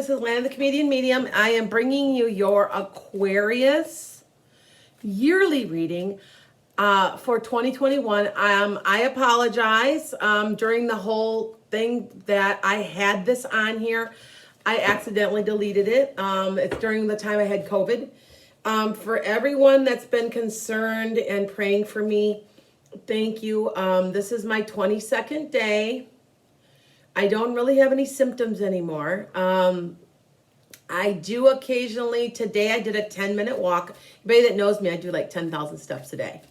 This is Lana the Comedian Medium. I am bringing you your Aquarius yearly reading for 2021. I apologize during the whole thing that I had this on here. I accidentally deleted it. It's during the time I had COVID. For everyone that's been concerned and praying for me, thank you. This is my 22nd day. I don't really have any symptoms anymore. I do occasionally, today I did a 10-minute walk. Anybody that knows me, I do like 10,000 steps a day.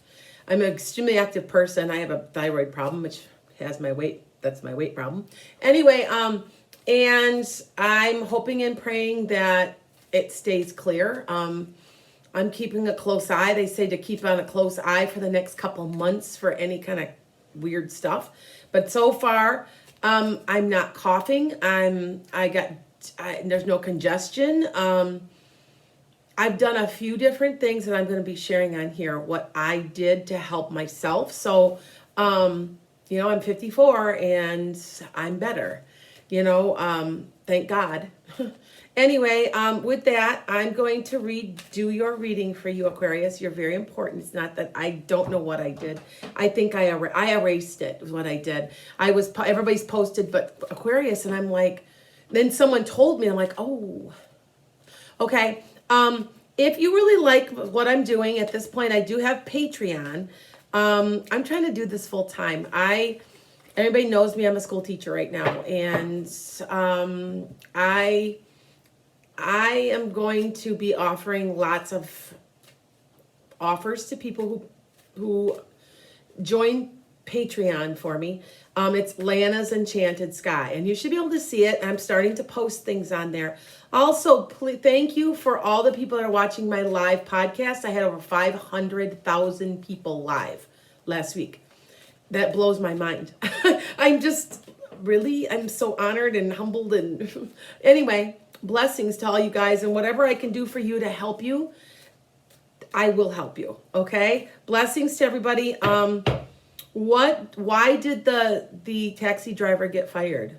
I'm an extremely active person. I have a thyroid problem, which has my weight. That's my weight problem. Anyway, and I'm hoping and praying that it stays clear. I'm keeping a close eye. They say to keep on a close eye for the next couple months for any kind of weird stuff. But so far, I'm not coughing. There's no congestion. I've done a few different things that I'm going to be sharing on here, what I did to help myself. So, I'm 54 and I'm better, thank God. Anyway, with that, I'm going to do your reading for you, Aquarius. You're very important. It's not that I don't know what I did. I think I erased it, was what I did. Everybody's posted, but Aquarius, and I'm like, then someone told me, I'm like, oh, okay. If you really like what I'm doing at this point, I do have Patreon. I'm trying to do this full time. Everybody knows me. I'm a school teacher right now, and I am going to be offering lots of offers to people who join Patreon for me. It's Lana's Enchanted Sky, and you should be able to see it. I'm starting to post things on there. Also, thank you for all the people that are watching my live podcast. I had over 500,000 people live last week. That blows my mind. I'm so honored and humbled. And anyway, blessings to all you guys, and whatever I can do for you to help you, I will help you. Okay? Blessings to everybody. Why did the taxi driver get fired?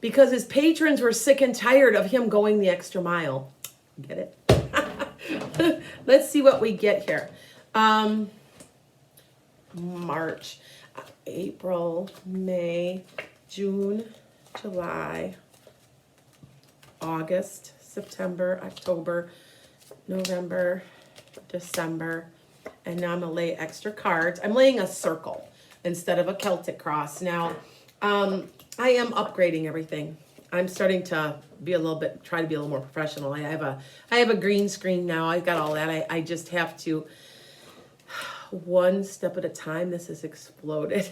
Because his patrons were sick and tired of him going the extra mile. Get it? Let's see what we get here. March, April, May, June, July, August, September, October, November, December, and now I'm going to lay extra cards. I'm laying a circle instead of a Celtic cross. Now, I am upgrading everything. I'm starting to try to be a little more professional. I have a green screen now. I've got all that. I just have to, one step at a time. This has exploded.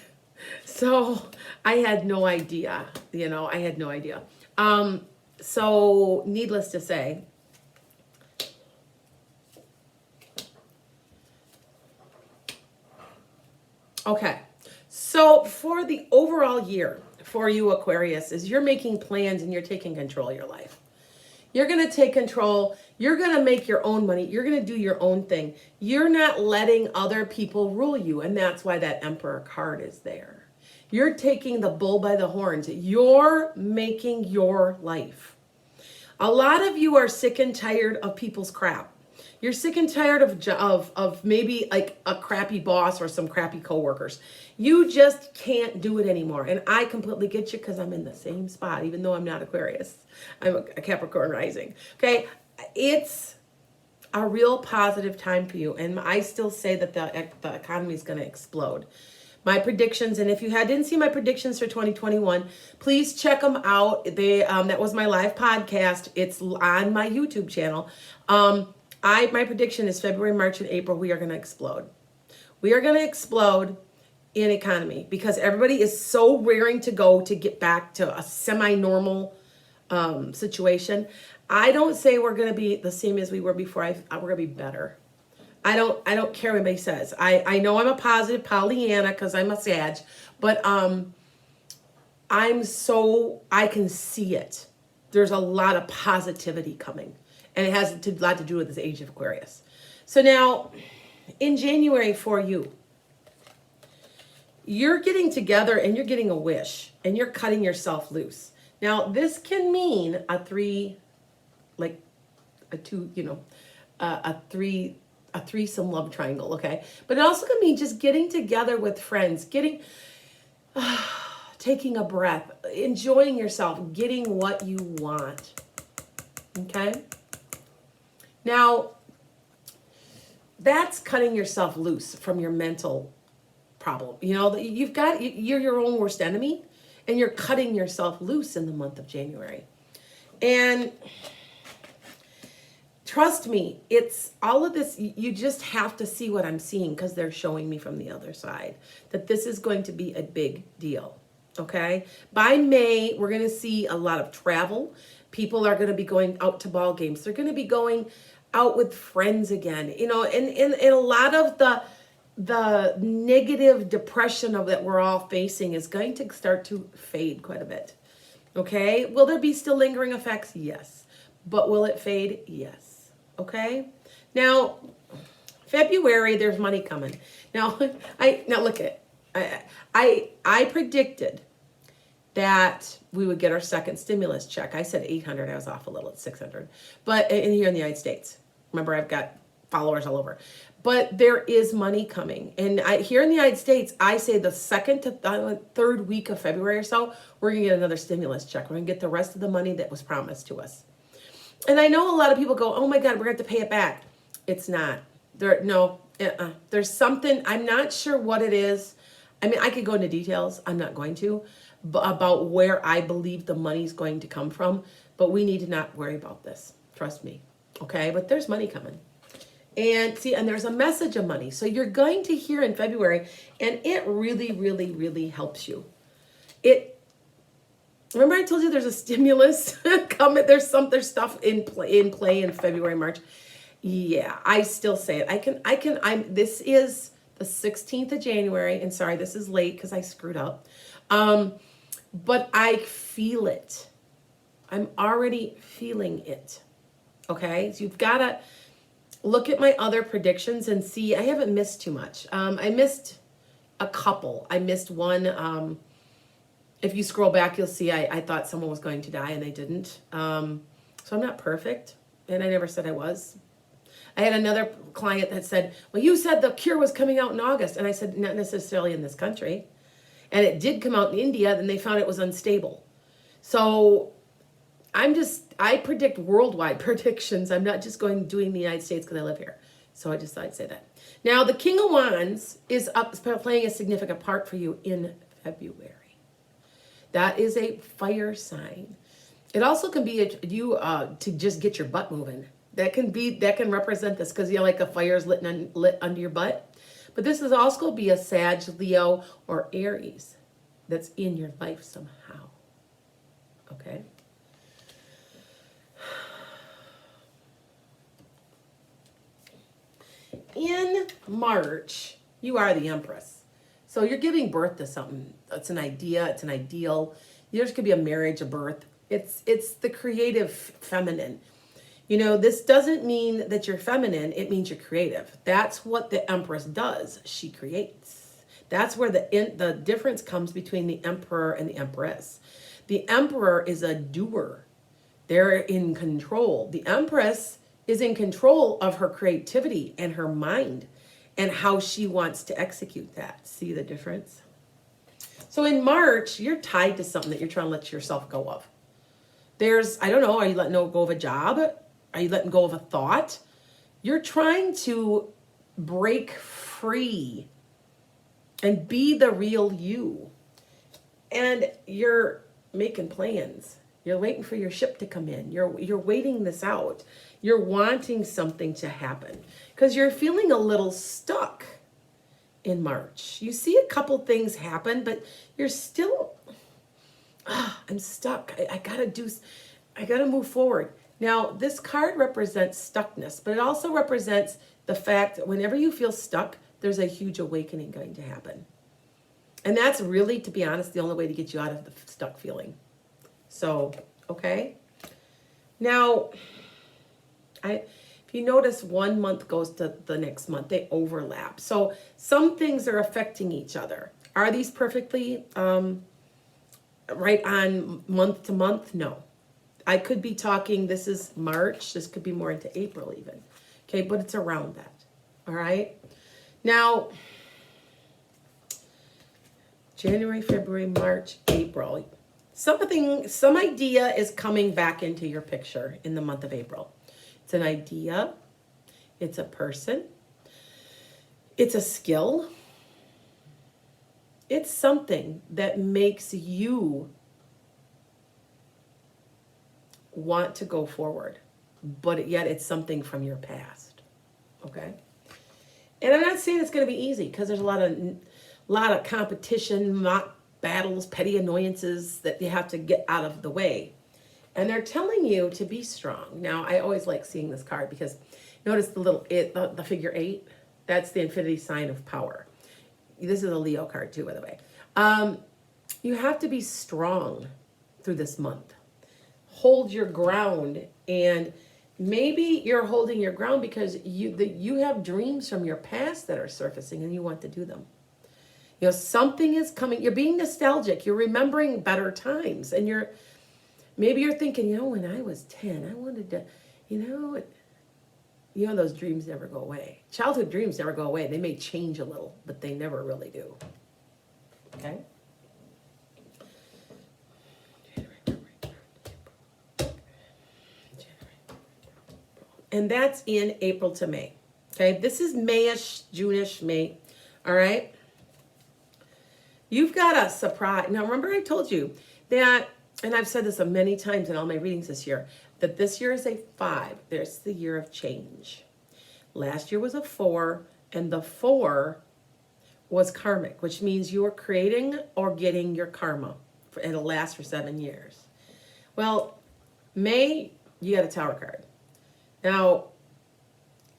So I had no idea, I had no idea. So needless to say, okay, so for the overall year for you, Aquarius, is you're making plans and you're taking control of your life. You're going to take control. You're going to make your own money. You're going to do your own thing. You're not letting other people rule you, and that's why that Emperor card is there. You're taking the bull by the horns. You're making your life. A lot of you are sick and tired of people's crap. You're sick and tired of maybe like a crappy boss or some crappy coworkers. You just can't do it anymore. And I completely get you because I'm in the same spot, even though I'm not Aquarius. I'm a Capricorn rising. Okay, it's a real positive time for you. And I still say that the economy is going to explode. My predictions, and if you didn't see my predictions for 2021, please check them out. That was my live podcast. It's on my YouTube channel. My prediction is February, March, and April, we are going to explode. We are going to explode in economy because everybody is so raring to go to get back to a semi-normal situation. I don't say we're going to be the same as we were before. We're going to be better. I don't care what anybody says. I know I'm a positive Pollyanna because I'm a Sag, but I can see it. There's a lot of positivity coming. And it has a lot to do with this age of Aquarius. So now, in January for you, you're getting together and you're getting a wish. And you're cutting yourself loose. Now, this can mean a three, like a two, a threesome love triangle, okay? But it also can mean just getting together with friends, taking a breath, enjoying yourself, getting what you want, okay? Now, that's cutting yourself loose from your mental problem. You're your own worst enemy, and you're cutting yourself loose in the month of January. And trust me, it's all of this. You just have to see what I'm seeing, because they're showing me from the other side that this is going to be a big deal. Okay. By May, we're going to see a lot of travel. People are going to be going out to ball games. They're going to be going out with friends again, and a lot of the negative depression of that we're all facing is going to start to fade quite a bit. Okay. Will there be still lingering effects? Yes. But will it fade? Yes. Okay. Now, February, there's money coming. Now look at it. I predicted that we would get our second stimulus check. I said 800. I was off a little. It's 600. But here in the United States, remember, I've got followers all over. But there is money coming. And here in the United States, I say the second to third week of February or so, we're going to get another stimulus check. We're going to get the rest of the money that was promised to us. And I know a lot of people go, oh my God, we're going to have to pay it back. It's not. There's something, I'm not sure what it is. I mean, I could go into details. I'm not going to, about where I believe the money's going to come from. But we need to not worry about this. Trust me. Okay? But there's money coming. And there's a message of money. So you're going to hear in February, and it really, really, really helps you. Remember I told you there's a stimulus coming? There's stuff in play in February, March. Yeah, I still say it. This is the 16th of January, and sorry, this is late because I screwed up. But I feel it. I'm already feeling it. Okay? So you've got to look at my other predictions and see. I haven't missed too much. I missed a couple. I missed one. If you scroll back, you'll see I thought someone was going to die and they didn't. So I'm not perfect, and I never said I was. I had another client that said, well, you said the cure was coming out in August. And I said, not necessarily in this country. And it did come out in India, then they found it was unstable. So I predict worldwide predictions. I'm not just doing the United States because I live here. So I just thought I'd say that. Now, the King of Wands is playing a significant part for you in February. That is a fire sign. It also can be to just get your butt moving. That can represent this, because like a fire's lit under your butt. But this is also be a Sag, Leo, or Aries that's in your life somehow. Okay? In March, you are the Empress. So you're giving birth to something. It's an idea. It's an ideal. Yours could be a marriage, a birth. It's the creative feminine. This doesn't mean that you're feminine. It means you're creative. That's what the Empress does. She creates. That's where the difference comes between the Emperor and the Empress. The Emperor is a doer. They're in control. The Empress is in control of her creativity and her mind and how she wants to execute that. See the difference? So in March, you're tied to something that you're trying to let yourself go of. I don't know, are you letting go of a job? Are you letting go of a thought? You're trying to break free and be the real you. And you're making plans. You're waiting for your ship to come in. You're waiting this out. You're wanting something to happen because you're feeling a little stuck in March. You see a couple things happen, but you're still, I'm stuck. I gotta move forward. Now, this card represents stuckness, but it also represents the fact that whenever you feel stuck, there's a huge awakening going to happen. And that's really, to be honest, the only way to get you out of the stuck feeling. So, okay. Now, if you notice, one month goes to the next month. They overlap. So some things are affecting each other. Are these perfectly right on month to month? No. I could be talking, this is March, this could be more into April even. Okay, but it's around that. All right. Now, January, February, March, April. Some idea is coming back into your picture in the month of April. It's an idea, it's a person, it's a skill, it's something that makes you want to go forward, but yet it's something from your past. Okay? And I'm not saying it's going to be easy, because there's a lot of competition, mock battles, petty annoyances that you have to get out of the way. And they're telling you to be strong. Now, I always like seeing this card, because notice the figure 8. That's the infinity sign of power. This is a Leo card too, by the way. You have to be strong through this month. Hold your ground, and maybe you're holding your ground because you have dreams from your past that are surfacing and you want to do them. You know, something is coming. You're being nostalgic. You're remembering better times, and maybe you're thinking, you know, when I was 10, I wanted to, you know, those dreams never go away. Childhood dreams never go away. They may change a little, but they never really do. Okay? And that's in April to May. Okay? This is Mayish, June-ish, May. All right? You've got a surprise. Now, remember I told you that, and I've said this many times in all my readings this year, that this year is a 5. There's the year of change. Last year was a 4, and the 4 was karmic, which means you are creating or getting your karma, and it'll last for 7 years. Well, May, you got a Tower card. Now,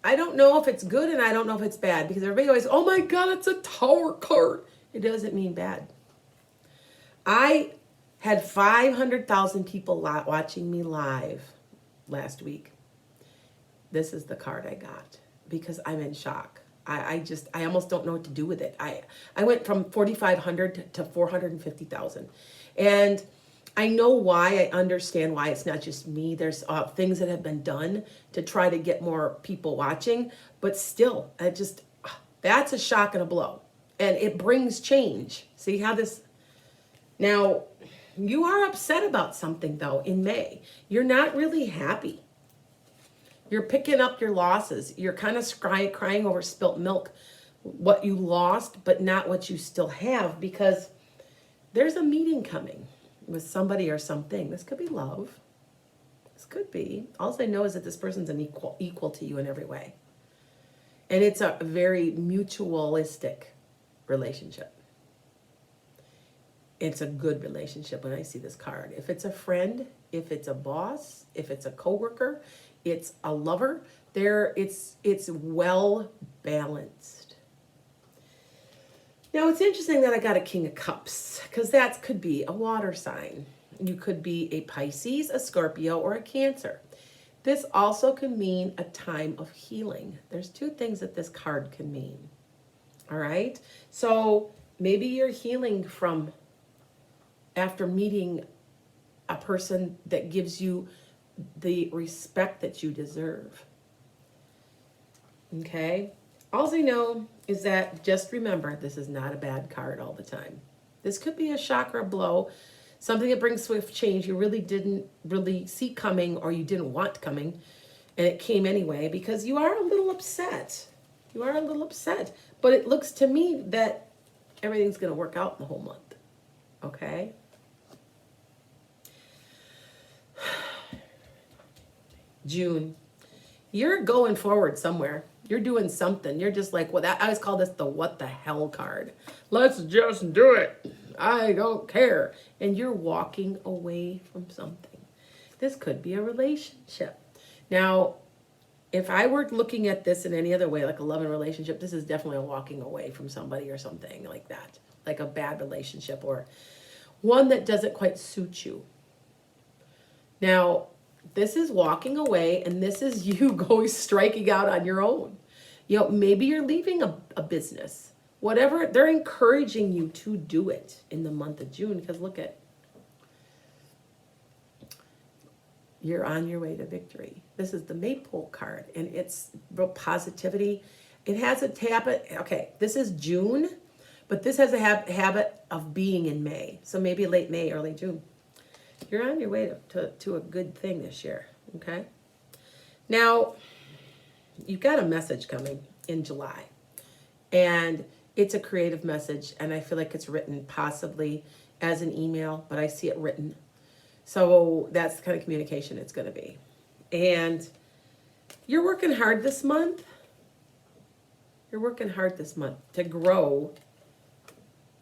I don't know if it's good and I don't know if it's bad, because everybody always, oh my God, it's a Tower card. It doesn't mean bad. I had 500,000 people watching me live last week. This is the card I got because I'm in shock. I almost don't know what to do with it. I went from 4,500 to 450,000. And I know why. I understand why. It's not just me. There's things that have been done to try to get more people watching. But still, that's a shock and a blow. And it brings change. See how this... Now, you are upset about something, though, in May. You're not really happy. You're picking up your losses. You're kind of crying over spilt milk, what you lost, but not what you still have, because there's a meeting coming with somebody or something. This could be love. This could be. All I know is that this person's an equal to you in every way. And it's a very mutualistic relationship. It's a good relationship when I see this card. If it's a friend, if it's a boss, if it's a coworker, it's a lover, it's well balanced. Now, it's interesting that I got a King of Cups, because that could be a water sign. You could be a Pisces, a Scorpio, or a Cancer. This also can mean a time of healing. There's 2 things that this card can mean. All right? So maybe you're healing from after meeting a person that gives you the respect that you deserve. Okay? All I know is that just remember, this is not a bad card all the time. This could be a shock or a blow, something that brings swift change you really didn't really see coming, or you didn't want coming, and it came anyway, because you are a little upset. You are a little upset. But it looks to me that everything's going to work out the whole month. Okay? June. You're going forward somewhere. You're doing something. You're just like, I always call this the what the hell card. Let's just do it. I don't care. And you're walking away from something. This could be a relationship. Now, if I were looking at this in any other way, like a love and relationship, this is definitely a walking away from somebody or something like that. Like a bad relationship or one that doesn't quite suit you. Now, this is walking away, and this is you going striking out on your own. You know, maybe you're leaving a business. Whatever, they're encouraging you to do it in the month of June, because look at, you're on your way to victory. This is the Maypole card, and it's real positivity. It has a habit. Okay, this is June, but this has a habit of being in May. So maybe late May, early June. You're on your way to a good thing this year, okay? Now, you've got a message coming in July, and it's a creative message, and I feel like it's written possibly as an email, but I see it written. So that's the kind of communication it's going to be. And you're working hard this month. You're working hard this month to grow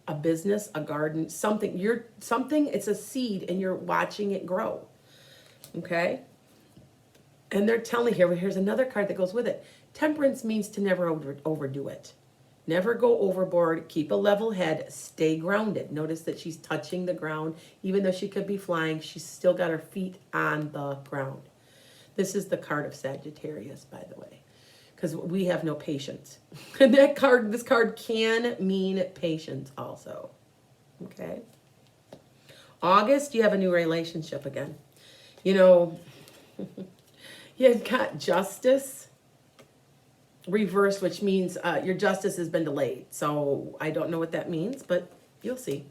a business, a garden, something. It's a seed and you're watching it grow. Okay? And they're telling here's another card that goes with it. Temperance means to never overdo it. Never go overboard. Keep a level head. Stay grounded. Notice that she's touching the ground. Even though she could be flying, she's still got her feet on the ground. This is the card of Sagittarius, by the way, because we have no patience. And this card can mean patience also. Okay. August, you have a new relationship again. You know, you've got justice reversed, which means your justice has been delayed. So I don't know what that means, but you'll see.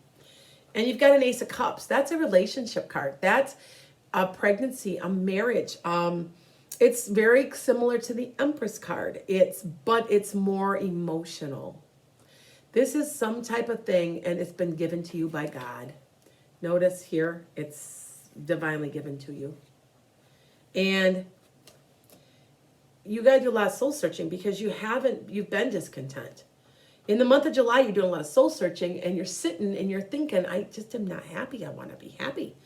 And you've got an Ace of Cups. That's a relationship card. That's a pregnancy, a marriage. It's very similar to the Empress card. But it's more emotional. This is some type of thing, and it's been given to you by God. Notice here, it's divinely given to you. And you got to do a lot of soul searching because you've been discontent. In the month of July, you're doing a lot of soul searching, and you're sitting and you're thinking, I just am not happy. I want to be happy.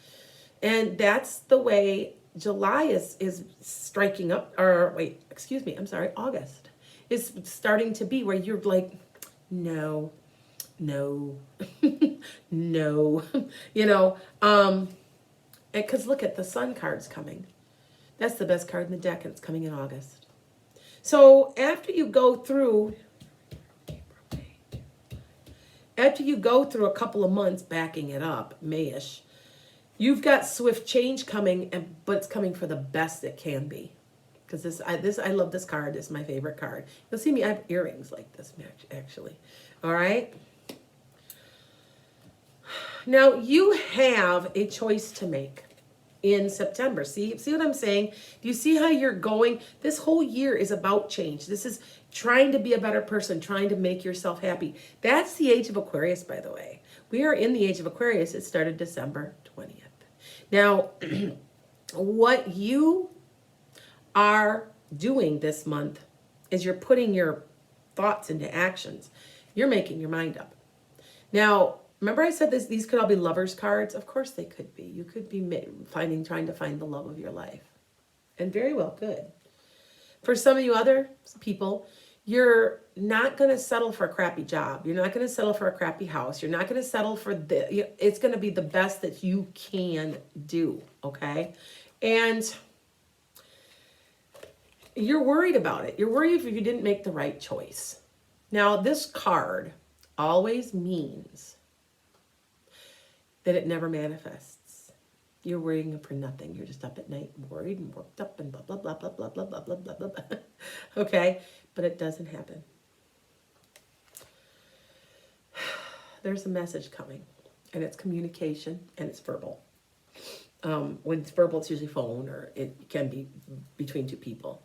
And that's the way July is striking up, August is starting to be, where you're like, no, no, no, because look at the Sun card's coming. That's the best card in the deck, and it's coming in August. So after you go through a couple of months backing it up, Mayish, you've got swift change coming, but it's coming for the best it can be. Because I love this card. It's my favorite card. You'll see me, I have earrings like this, actually. All right? Now, you have a choice to make in September. See what I'm saying? Do you see how you're going? This whole year is about change. This is trying to be a better person, trying to make yourself happy. That's the age of Aquarius, by the way. We are in the age of Aquarius. It started December 20th. Now, what you are doing this month is you're putting your thoughts into actions. You're making your mind up. Now, remember I said these could all be lovers cards? Of course they could be. You could be trying to find the love of your life. And very well could. For some of you other people, you're not going to settle for a crappy job. You're not going to settle for a crappy house. You're not going to settle for it's going to be the best that you can do, okay? And you're worried about it. You're worried if you didn't make the right choice. Now, this card always means that it never manifests. You're worrying for nothing. You're just up at night worried and worked up and blah, blah, blah, blah, blah, blah, blah, blah, blah, blah, blah. Okay? But it doesn't happen. There's a message coming, and it's communication, and it's verbal. When it's verbal, it's usually phone, or it can be between two people.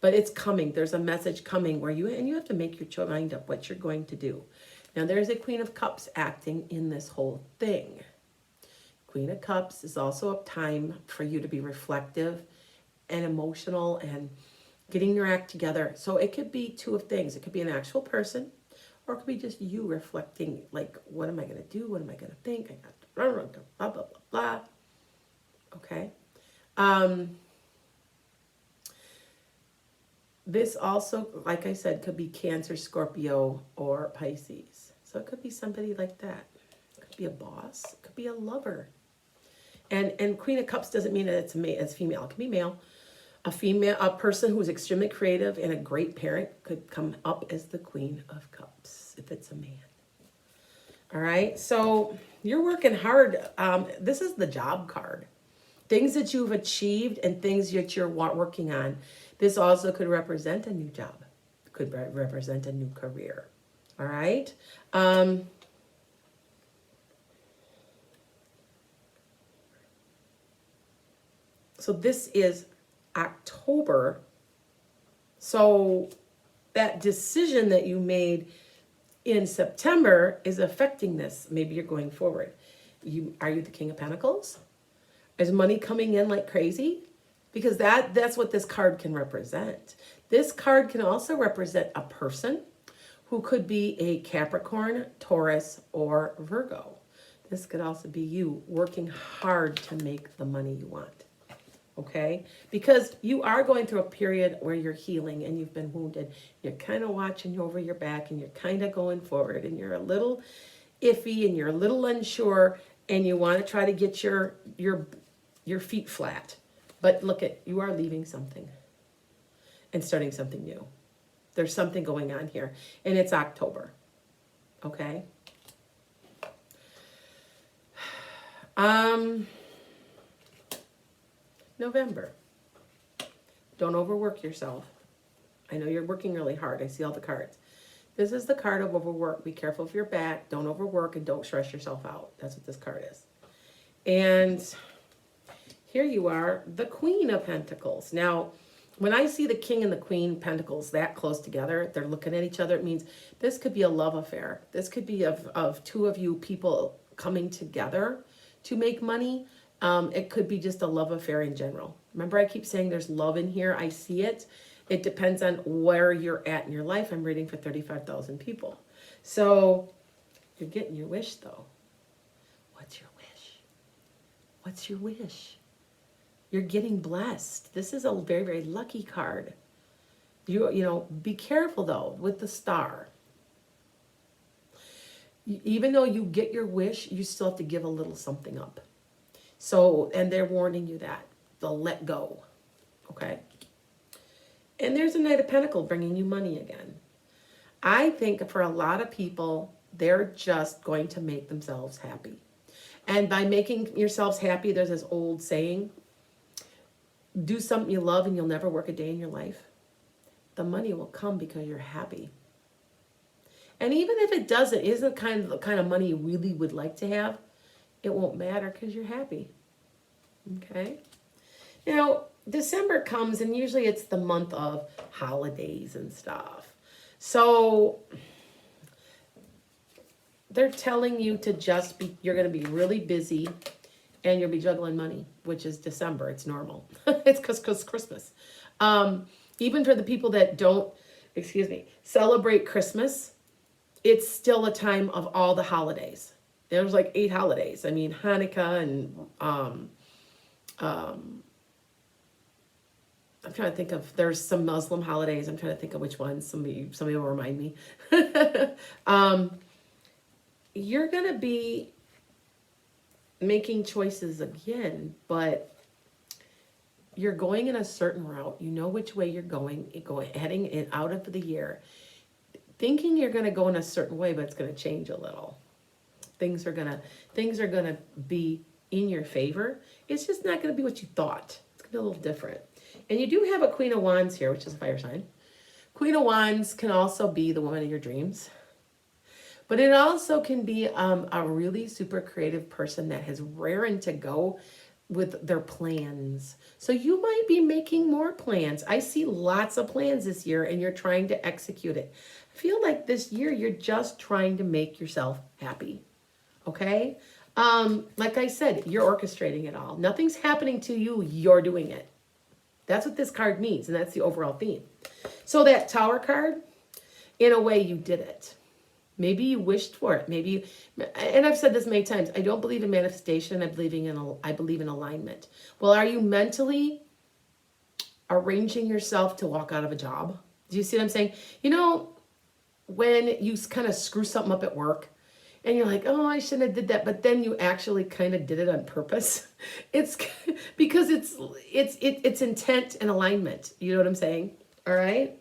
But it's coming. There's a message coming where you have to make your mind up what you're going to do. Now, there's a Queen of Cups acting in this whole thing. Queen of Cups is also a time for you to be reflective and emotional and getting your act together. So it could be two of things. It could be an actual person, or it could be just you reflecting, like, what am I going to do? What am I going to think? I got to blah, blah, blah, blah, blah. Okay. This also, like I said, could be Cancer, Scorpio, or Pisces. So it could be somebody like that. It could be a boss. It could be a lover. And Queen of Cups doesn't mean that it's female. It can be male. A person who's extremely creative and a great parent could come up as the Queen of Cups if it's a man. All right. So you're working hard. This is the job card. things that you've achieved and things that you're working on. This also could represent a new job, could represent a new career. All right. So this is October. So that decision that you made in September is affecting this. Maybe you're going forward. Are you the King of Pentacles? Is money coming in like crazy? Because that's what this card can represent. This card can also represent a person who could be a Capricorn, Taurus, or Virgo. This could also be you working hard to make the money you want. Okay? Because you are going through a period where you're healing and you've been wounded. You're kind of watching over your back and you're kind of going forward and you're a little iffy and you're a little unsure and you want to try to get your feet flat. But look you are leaving something and starting something new. There's something going on here and it's October. Okay? November. Don't overwork yourself. I know you're working really hard. I see all the cards. This is the card of overwork. Be careful of your back. Don't overwork and don't stress yourself out. That's what this card is. And here you are, the Queen of Pentacles. Now, when I see the King and the Queen Pentacles that close together, they're looking at each other. It means this could be a love affair. This could be of two of you people coming together to make money. It could be just a love affair in general. Remember, I keep saying there's love in here. I see it. It depends on where you're at in your life. I'm reading for 35,000 people. So you're getting your wish, though. What's your wish? What's your wish? You're getting blessed. This is a very, very lucky card. You know, be careful, though, with the star. Even though you get your wish, you still have to give a little something up. So, and they're warning you that. They'll let go. Okay? And there's a Knight of Pentacles bringing you money again. I think for a lot of people, they're just going to make themselves happy. And by making yourselves happy, there's this old saying, do something you love and you'll never work a day in your life. The money will come because you're happy. And even if it doesn't, isn't the kind of money you really would like to have, it won't matter because you're happy. Okay? Now, December comes and usually it's the month of holidays and stuff. So they're telling you to just be, you're going to be really busy and you'll be juggling money, which is December. It's normal. It's because Christmas. Even for the people that don't, celebrate Christmas, it's still a time of all the holidays. There's like 8 holidays. I mean, Hanukkah and I'm trying to think of, there's some Muslim holidays. I'm trying to think of which ones. Somebody will remind me. You're going to be making choices again, but you're going in a certain route. You know which way you're going heading in out of the year. Thinking you're going to go in a certain way, but it's going to change a little. Things are gonna be in your favor. It's just not gonna be what you thought. It's gonna be a little different. And you do have a Queen of Wands here, which is a fire sign. Queen of Wands can also be the woman of your dreams. But it also can be a really super creative person that has raring to go with their plans. So you might be making more plans. I see lots of plans this year and you're trying to execute it. I feel like this year you're just trying to make yourself happy. Okay? Like I said, you're orchestrating it all. Nothing's happening to you, you're doing it. That's what this card means, and that's the overall theme. So that Tower card, in a way, you did it. Maybe you wished for it. Maybe and I've said this many times, I don't believe in manifestation, I believe in alignment. Well, are you mentally arranging yourself to walk out of a job? Do you see what I'm saying? You know, when you kind of screw something up at work, and you're like, oh, I shouldn't have did that. But then you actually kind of did it on purpose. It's because it's intent and alignment. You know what I'm saying? All right.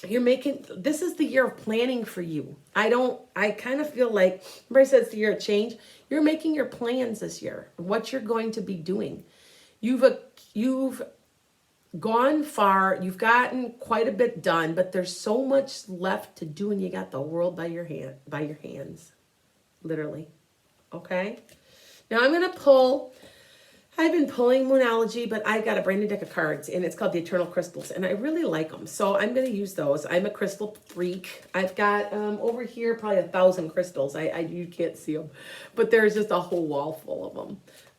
this is the year of planning for you. I kind of feel like, everybody says it's the year of change. You're making your plans this year, what you're going to be doing. You've gone far, you've gotten quite a bit done, but there's so much left to do, and you got the world by your hands, literally. Okay? Now I'm going to pull, I've been pulling Moonology, but I've got a brand new deck of cards, and it's called the Eternal Crystals, and I really like them. So I'm going to use those. I'm a crystal freak. I've got over here probably 1,000 crystals. You can't see them, but there's just a whole wall full of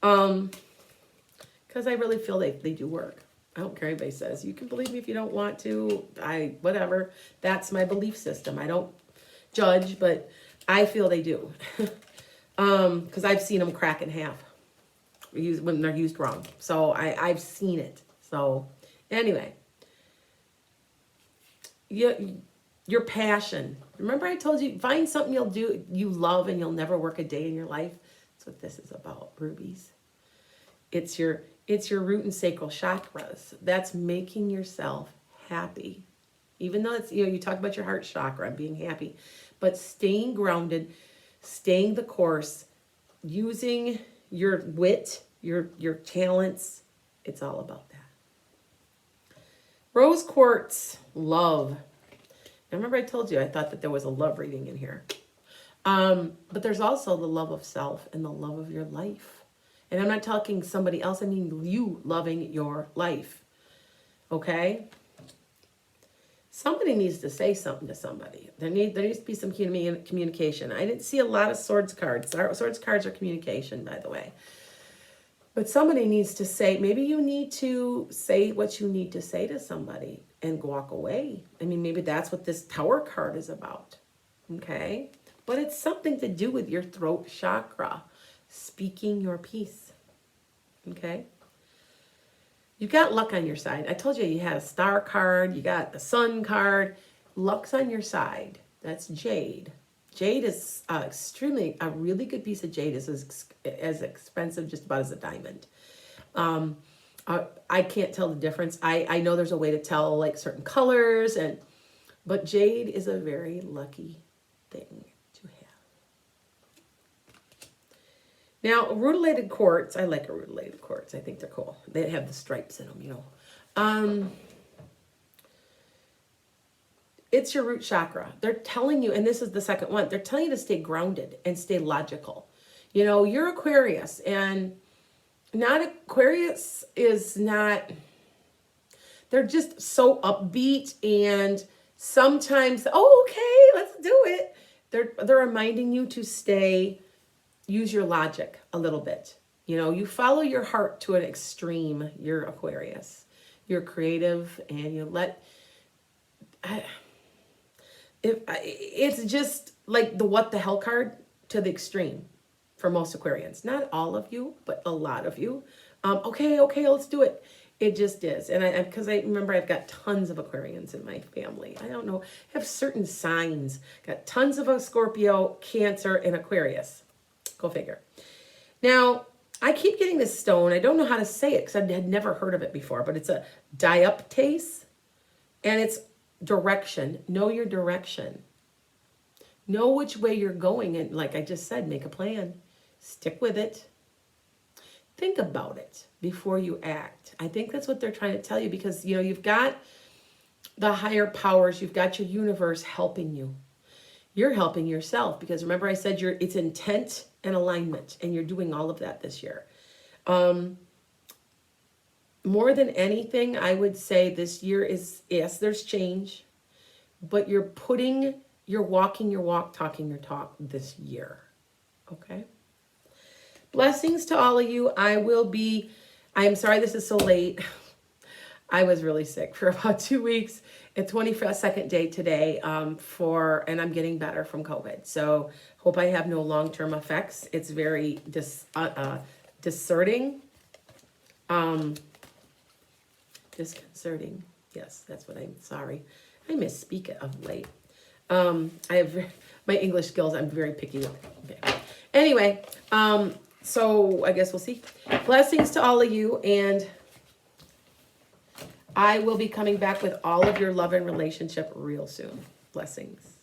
them. Because I really feel they do work. I don't care what anybody says. You can believe me if you don't want to. Whatever. That's my belief system. I don't judge, but I feel they do. Because I've seen them crack in half when they're used wrong. So I've seen it. So anyway, your passion. Remember I told you, find something you love and you'll never work a day in your life. That's what this is about, rubies. It's your root and sacral chakras. That's making yourself happy. Even though it's, you talk about your heart chakra and being happy, but staying grounded, staying the course, using your wit, your talents, it's all about that. Rose quartz, love. Now remember I told you I thought that there was a love reading in here. But there's also the love of self and the love of your life. And I'm not talking somebody else, I mean you loving your life. Okay? Somebody needs to say something to somebody. There needs to be some communication. I didn't see a lot of swords cards. Swords cards are communication, by the way. But somebody needs to say, maybe you need to say what you need to say to somebody and walk away. I mean, maybe that's what this Tower card is about. Okay? But it's something to do with your throat chakra. Speaking your piece. Okay? You got luck on your side. I told you had a star card. You got the sun card. Luck's on your side. That's jade. Jade is a really good piece of jade is as expensive just about as a diamond. I can't tell the difference. I know there's a way to tell like certain colors, but jade is a very lucky thing to have. Now, rutilated quartz, I like a rutilated quartz. I think they're cool. They have the stripes in them, It's your root chakra. They're telling you, and this is the second one, they're telling you to stay grounded and stay logical. You're Aquarius, and Aquarius is not, they're just so upbeat, and sometimes, okay, let's do it. They're reminding you to use your logic a little bit. You follow your heart to an extreme. You're Aquarius. You're creative, and you let... it's just like the what the hell card to the extreme for most Aquarians. Not all of you, but a lot of you. Okay, let's do it. It just is. And because I remember I've got tons of Aquarians in my family. I don't know. I have certain signs. Got tons of a Scorpio, Cancer, and Aquarius. Go figure. Now, I keep getting this stone. I don't know how to say it because I had never heard of it before, but it's a dioptase, and it's direction. Know your direction. Know which way you're going, and like I just said, make a plan. Stick with it. Think about it before you act. I think that's what they're trying to tell you, because you've got the higher powers, you've got your universe helping you. You're helping yourself, because remember I said it's intent and alignment, and you're doing all of that this year. More than anything, I would say this year is, yes, there's change, but you're walking your walk, talking your talk this year. Okay? Blessings to all of you. I'm sorry this is so late. I was really sick for about 2 weeks. It's 22nd day today, and I'm getting better from COVID. So hope I have no long-term effects. It's very disconcerting. Disconcerting. Yes, that's what I'm sorry. I misspeak of late. I have my English skills. I'm very picky with. Okay. Anyway, so I guess we'll see. Blessings to all of you, and I will be coming back with all of your love and relationship real soon. Blessings.